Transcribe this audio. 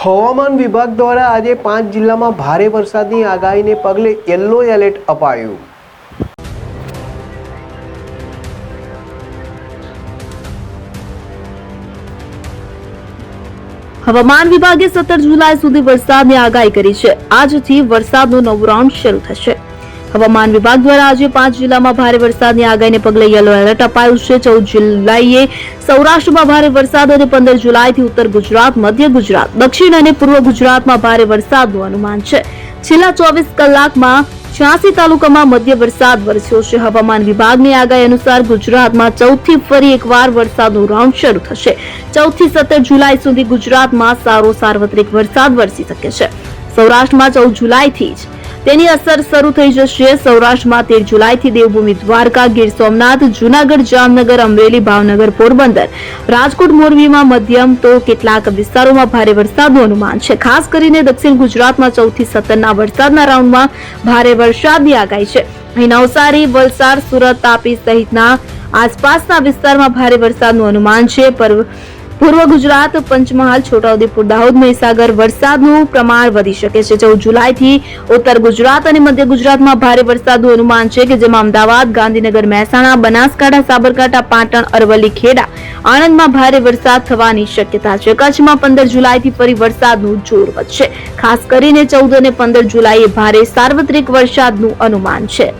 હવામાન વિભાગ દ્વારા આજે 5 જિલ્લામાં ભારે વરસાદની આગાહીને પગલે યલો એલર્ટ અપાયું। હવામાન વિભાગે 17 જુલાઈ સુધી વરસાદની આગાહી કરી છે। આજથી વરસાદનો નવો રાઉન્ડ શરૂ થશે। હવામાન વિભાગ દ્વારા આજે 5 જિલ્લામાં ભારે વરસાદની આગાહીને પગલે યલો એલર્ટ અપાયું છે। 14 જુલાઈએ સૌરાષ્ટ્રમાં ભારે વરસાદ અને 15 જુલાઈથી ઉત્તર ગુજરાત, મધ્ય ગુજરાત, દક્ષિણ અને પૂર્વ ગુજરાતમાં ભારે વરસાદનું અનુમાન છે। છેલ્લા 24 કલાકમાં 86 તાલુકામાં મધ્ય વરસાદ વરસ્યો છે। હવામાન વિભાગની આગાહી અનુસાર ગુજરાતમાં 14 થી ફરી એકવાર વરસાદનો રાઉન્ડ શરૂ થશે। 14 થી 17 જુલાઈ સુધી ગુજરાતમાં સારો સાર્વત્રિક વરસાદ વરસી શકે છે। સૌરાષ્ટ્રમાં 14 જુલાઈથી જ તેની અસર શરૂ થઈ જશે। સૌરાષ્ટ્રમાં 13 જુલાઈથી દેવભૂમિ દ્વારકા, ગીર સોમનાથ, જૂનાગઢ, જામનગર, અમરેલી, ભાવનગર, પોરબંદર, રાજકોટ, મોરબીમાં મધ્યમ તો કેટલાક વિસ્તારોમાં ભારે વરસાદનું અનુમાન છે। ખાસ કરીને દક્ષિણ ગુજરાતમાં 14 થી 17ના વરસાદના રાઉન્ડમાં ભારે વરસાદની આગાહી છે। અહીં નવસારી, વલસાડ, સુરત, તાપી સહિતના આસપાસના વિસ્તારમાં ભારે વરસાદનું અનુમાન છે। પૂર્વ ગુજરાત, પંચમહાલ, છોટાઉદેપુર, દાહોદ, મહીસાગર વરસાદનું પ્રમાણ વધી શકે છે। 14 જુલાઈથી ઉત્તર ગુજરાત અને મધ્ય ગુજરાતમાં ભારે વરસાદનું અનુમાન છે કે જેમાં અમદાવાદ, ગાંધીનગર, મહેસાણા, બનાસકાંઠા, સાબરકાંઠા, પાટણ, અરવલ્લી, ખેડા, આણંદમાં ભારે વરસાદ થવાની શક્યતા છે। કચ્છમાં 15 જુલાઈથી ફરી વરસાદનું જોર વધશે। ખાસ કરીને 14 અને 15 જુલાઈએ ભારે સાર્વત્રિક વરસાદનું અનુમાન છે।